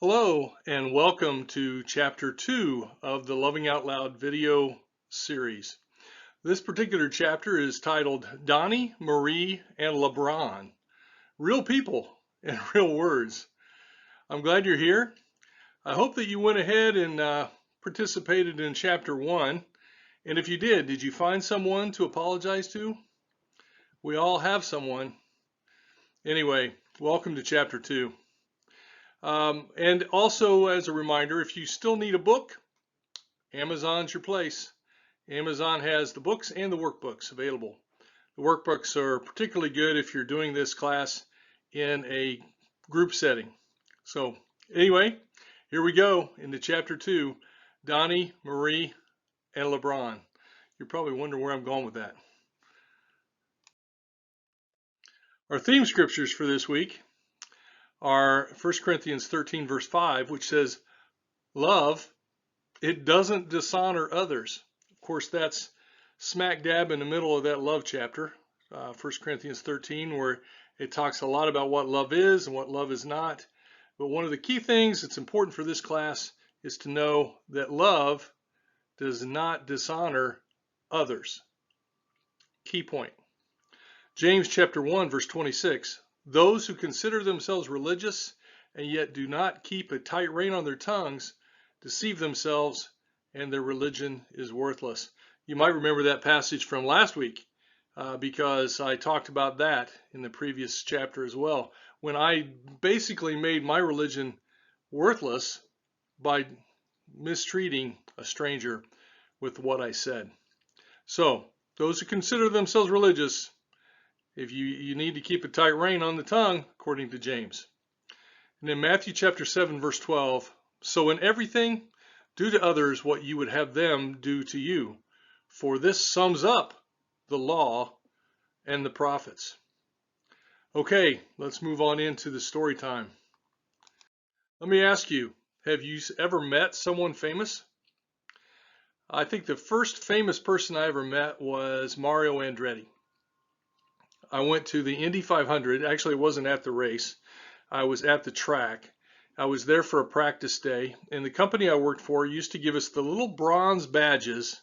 Hello and welcome to Chapter 2 of the Loving Out Loud video series. This particular chapter is titled Donny, Marie, and LeBron. Real people and real words. I'm glad you're here. I hope that you went ahead and participated in Chapter 1. And if you did you find someone to apologize to? We all have someone. Anyway, welcome to Chapter 2. And also, as a reminder, if you still need a book, Amazon's your place. Amazon has the books and the workbooks available. The workbooks are particularly good if you're doing this class in a group setting. So anyway, here we go into Chapter 2, Donny, Marie, and LeBron. You're probably wondering where I'm going with that. Our theme scriptures for this week are 1 Corinthians 13 verse 5, which says, love, it doesn't dishonor others. Of course, that's smack dab in the middle of that love chapter, 1 Corinthians 13, where it talks a lot about what love is and what love is not. But one of the key things that's important for this class is to know that love does not dishonor others. Key point. James chapter 1, verse 26, those who consider themselves religious and yet do not keep a tight rein on their tongues deceive themselves, and their religion is worthless. You might remember that passage from last week because I talked about that in the previous chapter as well, when I basically made my religion worthless by mistreating a stranger with what I said. So those who consider themselves religious, if you need to keep a tight rein on the tongue, according to James. And in Matthew chapter 7, verse 12, so in everything, do to others what you would have them do to you, for this sums up the law and the prophets. Okay, let's move on into the story time. Let me ask you, have you ever met someone famous? I think the first famous person I ever met was Mario Andretti. I went to the Indy 500. Actually, it wasn't at the race. I was at the track. I was there for a practice day, and the company I worked for used to give us the little bronze badges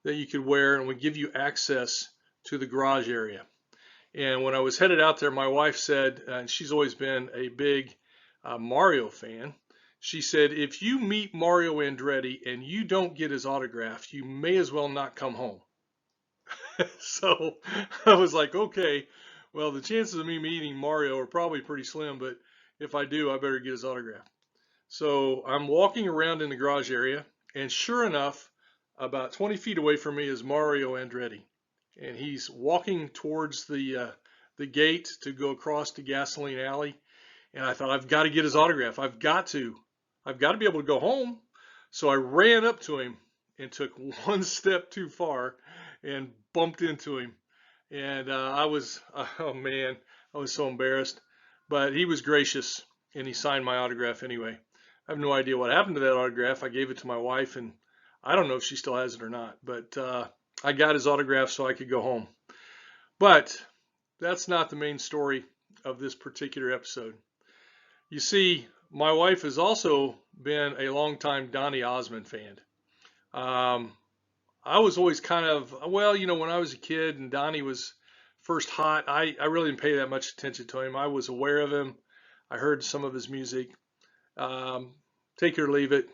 that you could wear and would give you access to the garage area. And when I was headed out there, my wife said, and she's always been a big Mario fan, she said, if you meet Mario Andretti and you don't get his autograph, you may as well not come home. So I was like, okay, well, the chances of me meeting Mario are probably pretty slim, but if I do, I better get his autograph. So I'm walking around in the garage area, and sure enough, about 20 feet away from me is Mario Andretti, and he's walking towards the gate to go across the gasoline alley. And I thought, I've got to get his autograph. I've got to be able to go home. So I ran up to him and took one step too far and bumped into him. And oh man, I was so embarrassed. But he was gracious, and he signed my autograph anyway. I have no idea what happened to that autograph. I gave it to my wife, and I don't know if she still has it or not. But I got his autograph so I could go home. But that's not the main story of this particular episode. You see, my wife has also been a longtime Donny Osmond fan. I was always kind of, well, when I was a kid and Donny was first hot, I really didn't pay that much attention to him. I was aware of him. I heard some of his music. Take it or leave it.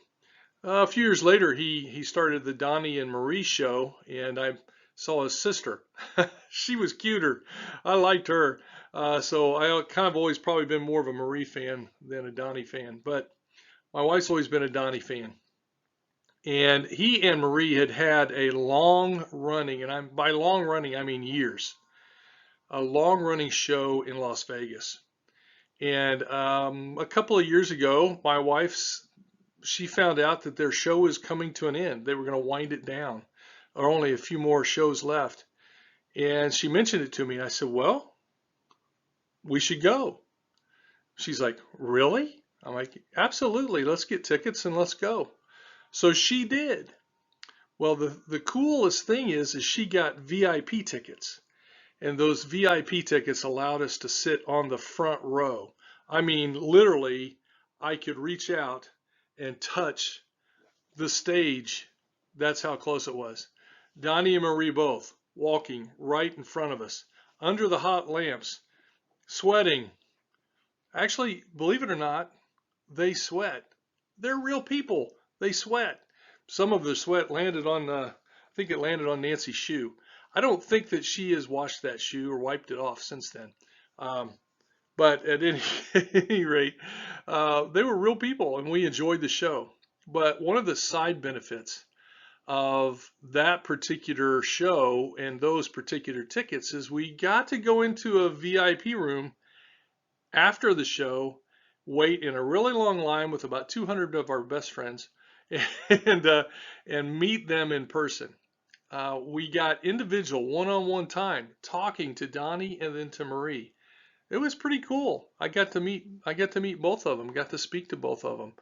A few years later, he started the Donny and Marie show, and I saw his sister. She was cuter. I liked her. So I kind of always probably been more of a Marie fan than a Donny fan. But my wife's always been a Donny fan. And he and Marie had a long running, and by long running, I mean years, a long running show in Las Vegas. And a couple of years ago, my she found out that their show was coming to an end. They were going to wind it down. There are only a few more shows left. And she mentioned it to me. And I said, well, we should go. She's like, really? I'm like, absolutely. Let's get tickets and let's go. So she did. Well, the coolest thing is she got VIP tickets. And those VIP tickets allowed us to sit on the front row. I mean, literally, I could reach out and touch the stage. That's how close it was. Donnie and Marie both walking right in front of us under the hot lamps, sweating. Actually, believe it or not, they sweat. They're real people. They sweat. Some of the sweat landed on, I think it landed on Nancy's shoe. I don't think that she has washed that shoe or wiped it off since then. Um, but at any, any rate, they were real people and we enjoyed the show. But one of the side benefits of that particular show and those particular tickets is we got to go into a VIP room after the show, wait in a really long line with about 200 of our best friends, and meet them in person. We got individual one-on-one time talking to Donnie and then to Marie. It was pretty cool. I got to meet both of them. Got to speak to both of them.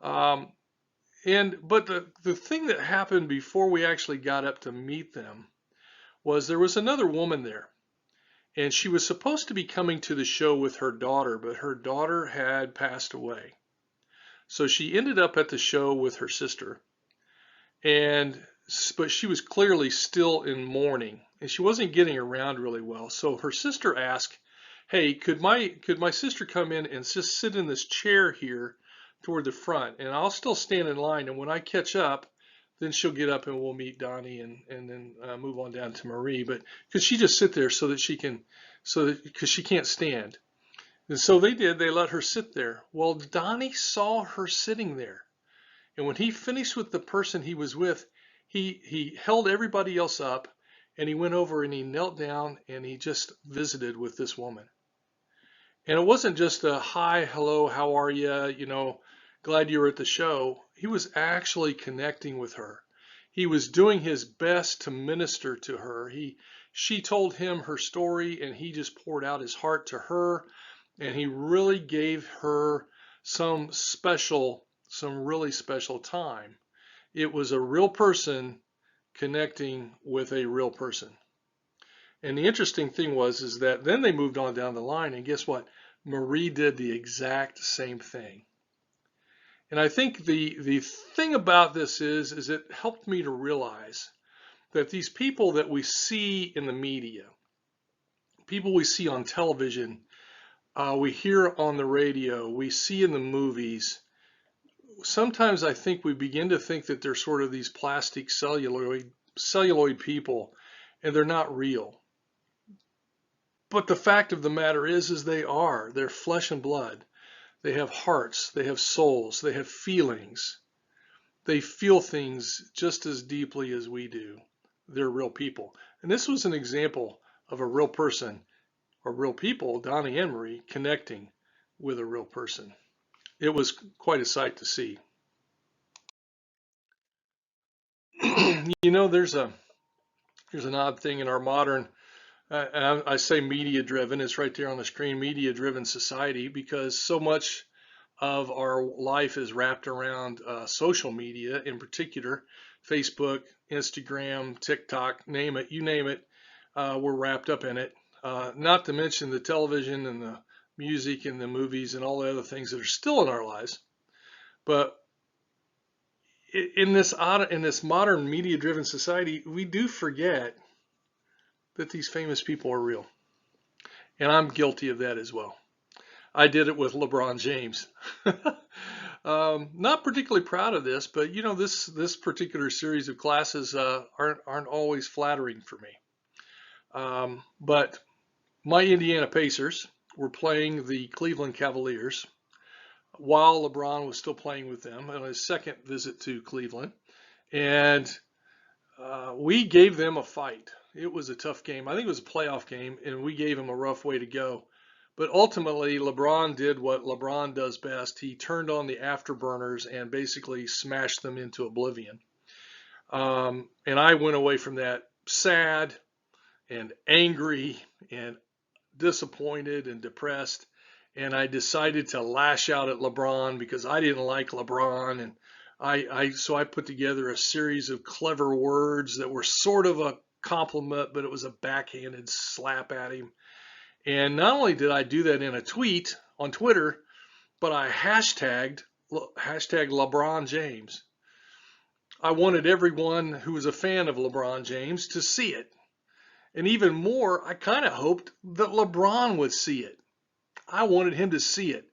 But the thing that happened before we actually got up to meet them was there was another woman there. And she was supposed to be coming to the show with her daughter, but her daughter had passed away. So she ended up at the show with her sister. But she was clearly still in mourning and she wasn't getting around really well. So her sister asked, "Hey, could my sister come in and just sit in this chair here toward the front and I'll still stand in line, and when I catch up, then she'll get up and we'll meet Donnie and then move on down to Marie." But could she just sit there so that she can, because she can't stand. And so they did. They let her sit there. Well, Donnie saw her sitting there. And when he finished with the person he was with, he held everybody else up and he went over and he knelt down and he just visited with this woman. And it wasn't just a hi, hello, how are you? Glad you were at the show. He was actually connecting with her. He was doing his best to minister to her. She told him her story and he just poured out his heart to her, and he really gave her some really special time. It was a real person connecting with a real person. And the interesting thing is that then they moved on down the line, and guess what? Marie did the exact same thing. And I think the thing about this is it helped me to realize that these people that we see in the media, people we see on television, we hear on the radio, we see in the movies, sometimes I think we begin to think that they're sort of these plastic celluloid people, and they're not real. But the fact of the matter is they are. They're flesh and blood. They have hearts, they have souls, they have feelings. They feel things just as deeply as we do. They're real people. And this was an example of a real person, or real people, Donnie and Marie, connecting with a real person. It was quite a sight to see. There's an odd thing in our modern, I say media driven, it's right there on the screen, media driven society, because so much of our life is wrapped around social media, in particular, Facebook, Instagram, TikTok, name it, you name it, we're wrapped up in it. Not to mention the television and the music and the movies and all the other things that are still in our lives. But in this modern media-driven society, we do forget that these famous people are real. And I'm guilty of that as well. I did it with LeBron James. Not particularly proud of this, but this particular series of classes aren't always flattering for me. But my Indiana Pacers were playing the Cleveland Cavaliers while LeBron was still playing with them on his second visit to Cleveland. And we gave them a fight. It was a tough game. I think it was a playoff game, and we gave them a rough way to go. But ultimately, LeBron did what LeBron does best. He turned on the afterburners and basically smashed them into oblivion. And I went away from that sad and angry and disappointed and depressed. And I decided to lash out at LeBron because I didn't like LeBron. And so I put together a series of clever words that were sort of a compliment, but it was a backhanded slap at him. And not only did I do that in a tweet on Twitter, but I hashtag LeBron James. I wanted everyone who was a fan of LeBron James to see it. And even more, I kind of hoped that LeBron would see it. I wanted him to see it.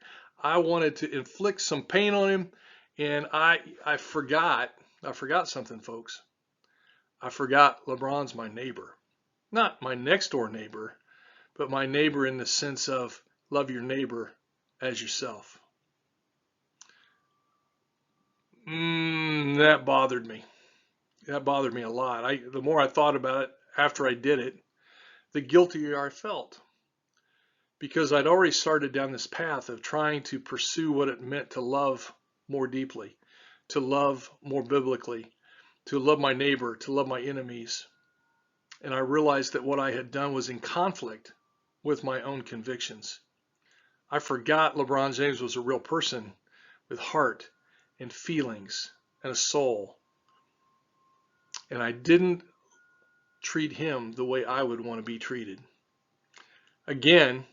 I wanted to inflict some pain on him. And I forgot something, folks. I forgot LeBron's my neighbor. Not my next door neighbor, but my neighbor in the sense of love your neighbor as yourself. That bothered me. That bothered me a lot. The more I thought about it after I did it, the guiltier I felt. Because I'd already started down this path of trying to pursue what it meant to love more deeply, to love more biblically, to love my neighbor, to love my enemies. And I realized that what I had done was in conflict with my own convictions. I forgot LeBron James was a real person with heart and feelings and a soul. And I didn't treat him the way I would want to be treated. Again,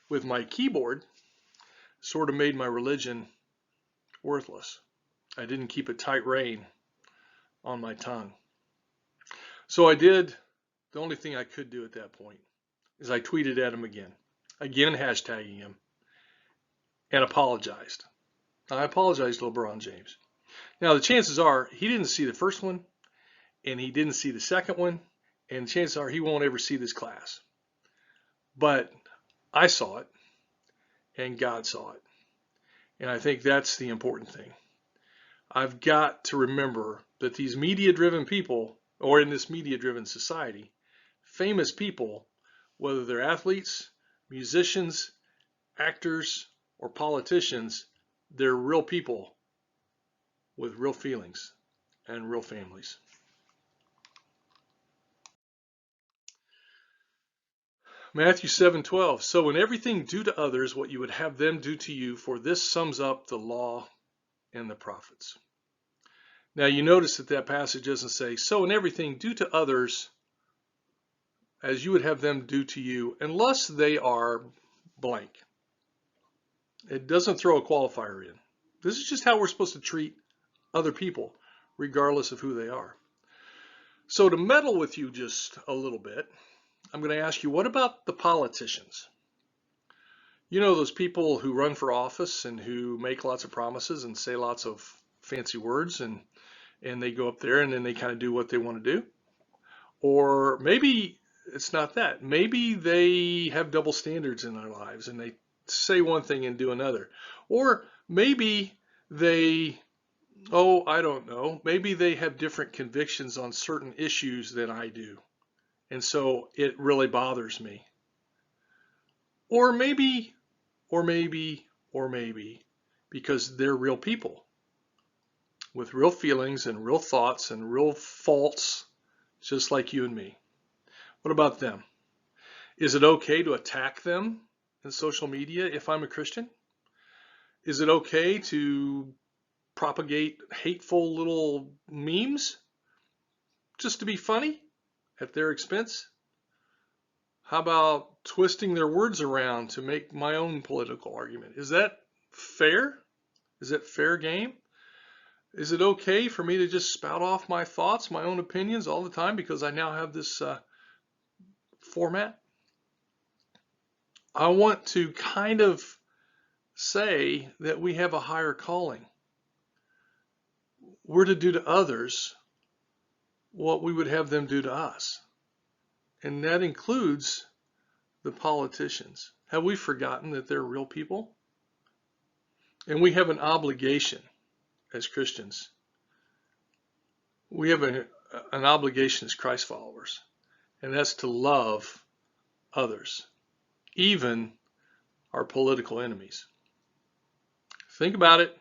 with my keyboard, sort of made my religion worthless. I didn't keep a tight rein on my tongue. So I did the only thing I could do at that point is I tweeted at him again hashtagging him, and apologized. I apologized to LeBron James. Now the chances are he didn't see the first one, and he didn't see the second one, and chances are he won't ever see this class. But I saw it, and God saw it. And I think that's the important thing. I've got to remember that these media-driven people, or in this media-driven society, famous people, whether they're athletes, musicians, actors, or politicians, they're real people with real feelings and real families. Matthew 7:12. So in everything do to others what you would have them do to you, for this sums up the law and the prophets. Now you notice that passage doesn't say, so in everything do to others as you would have them do to you, unless they are blank. It doesn't throw a qualifier in. This is just how we're supposed to treat other people, regardless of who they are. So to meddle with you just a little bit, I'm going to ask you, what about the politicians? You know, those people who run for office and who make lots of promises and say lots of fancy words, and they go up there and then they kind of do what they want to do. Or maybe it's not that. Maybe they have double standards in their lives and they say one thing and do another. Or maybe they, I don't know, maybe they have different convictions on certain issues than I do. And so it really bothers me. Or maybe, because they're real people with real feelings and real thoughts and real faults, just like you and me. What about them? Is it okay to attack them in social media if I'm a Christian? Is it okay to propagate hateful little memes just to be funny at their expense? How about twisting their words around to make my own political argument? Is that fair? Is it fair game? Is it okay for me to just spout off my thoughts, my own opinions all the time because I now have this format? I want to kind of say that we have a higher calling. We're to do to others what we would have them do to us. And that includes the politicians. Have we forgotten that they're real people? And we have an obligation as Christians. We have an obligation as Christ followers, and that's to love others, even our political enemies. Think about it.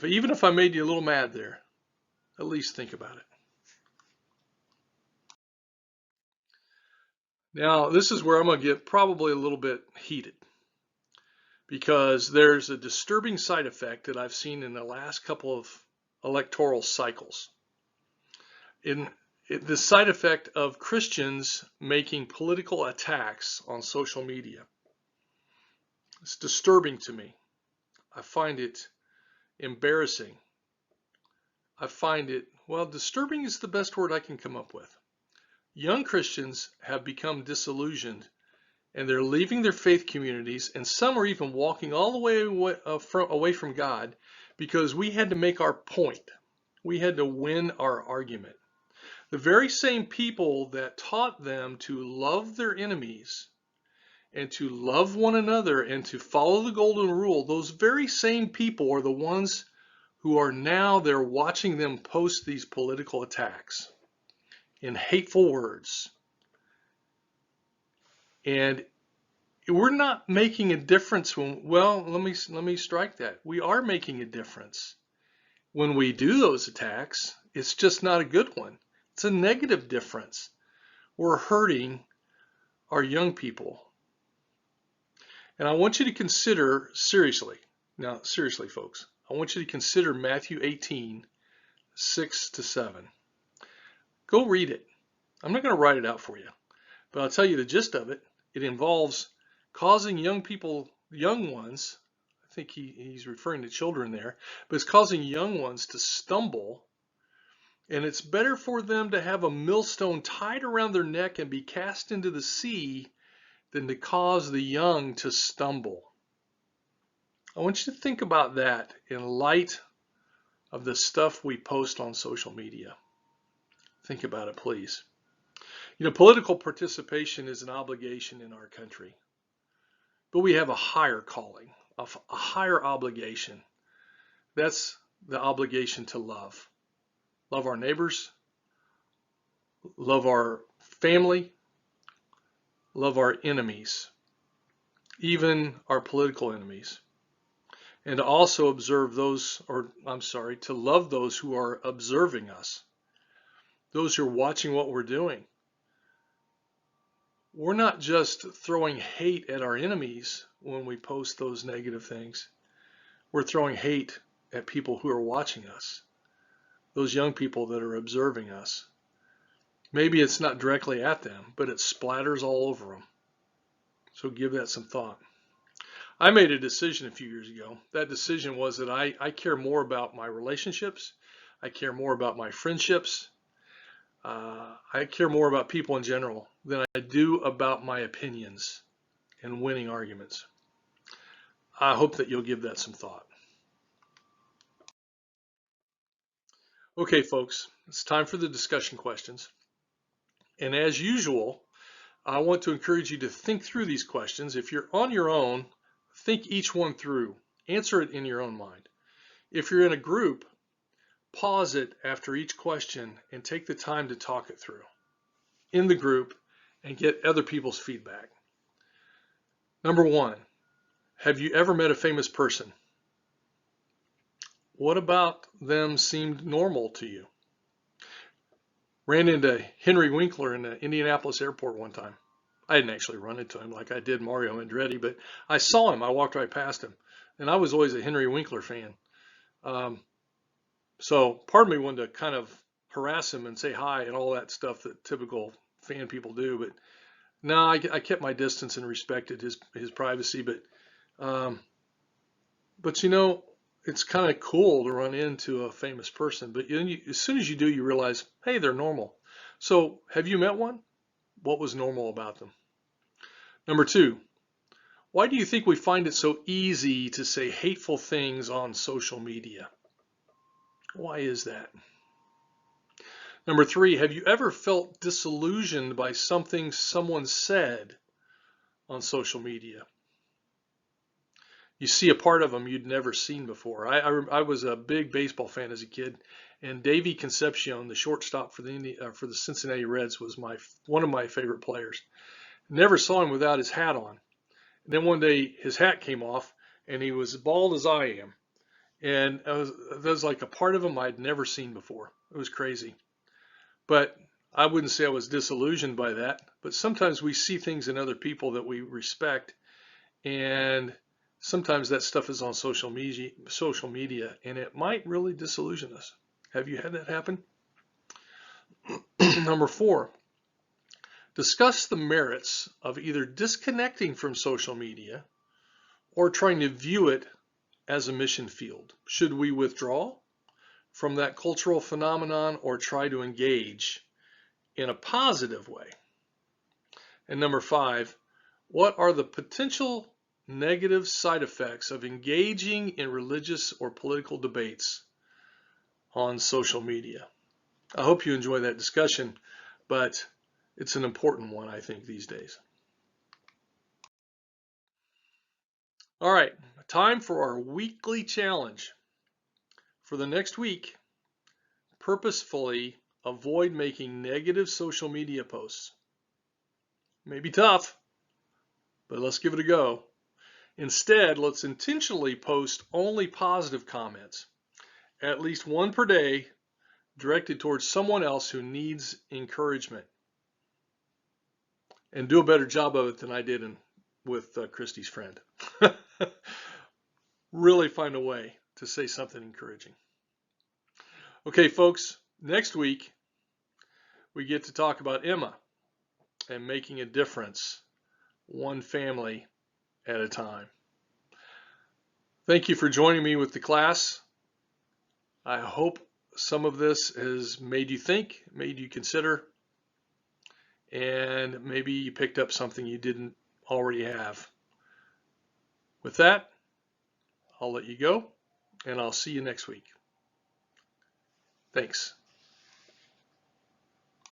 Even if I made you a little mad there, at least think about it. Now, this is where I'm going to get probably a little bit heated, because there's a disturbing side effect that I've seen in the last couple of electoral cycles. The side effect of Christians making political attacks on social media. It's disturbing to me. I find it embarrassing. I find it, well, disturbing is the best word I can come up with. Young Christians have become disillusioned and they're leaving their faith communities, and some are even walking all the way away from God because we had to make our point. We had to win our argument. The very same people that taught them to love their enemies and to love one another and to follow the golden rule, those very same people are the ones who are now there watching them post these political attacks in hateful words. And we're not making a difference when, well, let me strike that. We are making a difference. When we do those attacks, it's just not a good one. It's a negative difference. We're hurting our young people. And I want you to consider, seriously, now seriously folks, I want you to consider Matthew 18, 6 to 7. Go read it. I'm not going to write it out for you, but I'll tell you the gist of it. It involves causing young people, young ones, I think he's referring to children there, but it's causing young ones to stumble. And it's better for them to have a millstone tied around their neck and be cast into the sea than to cause the young to stumble. I want you to think about that in light of the stuff we post on social media. Think about it, please. You know, political participation is an obligation in our country, but we have a higher calling, a higher obligation. That's the obligation to love. Love our neighbors, love our family, love our enemies, even our political enemies. And to also observe those, to love those who are observing us, those who are watching what we're doing. We're not just throwing hate at our enemies when we post those negative things. We're throwing hate at people who are watching us, those young people that are observing us. Maybe it's not directly at them, but it splatters all over them. So give that some thought. I made a decision a few years ago. That decision was that I care more about my relationships. I care more about my friendships. I care more about people in general than I do about my opinions and winning arguments. I hope that you'll give that some thought. Okay, folks, it's time for the discussion questions. And as usual, I want to encourage you to think through these questions. If you're on your own, think each one through. Answer it in your own mind. If you're in a group, pause it after each question and take the time to talk it through in the group and get other people's feedback. Number one, have you ever met a famous person? What about them seemed normal to you? Ran into Henry Winkler in the Indianapolis airport one time. I didn't actually run into him like I did Mario Andretti, but I saw him. I walked right past him. And I was always a Henry Winkler fan. So part of me wanted to kind of harass him and say hi and all that stuff that typical fan people do. But no, I kept my distance and respected his privacy. But you know, it's kind of cool to run into a famous person. But as soon as you do, you realize, hey, they're normal. So have you met one? What was normal about them? Number two, why do you think we find it so easy to say hateful things on social media? Why is that? Number three, have you ever felt disillusioned by something someone said on social media? You see a part of them you'd never seen before. I was a big baseball fan as a kid, and Davey Concepcion, the shortstop for the Cincinnati Reds, was one of my favorite players. Never saw him without his hat on. And then one day his hat came off, and he was as bald as I am. And that was like a part of him I'd never seen before. It was crazy. But I wouldn't say I was disillusioned by that. But sometimes we see things in other people that we respect, and sometimes that stuff is on social media, and it might really disillusion us. Have you had that happen? Number four, discuss the merits of either disconnecting from social media or trying to view it as a mission field? Should we withdraw from that cultural phenomenon or try to engage in a positive way? And number 5, what are the potential negative side effects of engaging in religious or political debates on social media? I hope you enjoy that discussion, but it's an important one, I think, these days. All right, time for our weekly challenge. For the next week, purposefully avoid making negative social media posts. It may be tough, but let's give it a go. Instead, let's intentionally post only positive comments, at least one per day, directed towards someone else who needs encouragement. And do a better job of it than I did with Christy's friend. Really find a way to say something encouraging. Okay, folks, next week we get to talk about Emma and making a difference, one family at a time. Thank you for joining me with the class. I hope some of this has made you think, made you consider, and maybe you picked up something you didn't already have. With that, I'll let you go, and I'll see you next week. Thanks.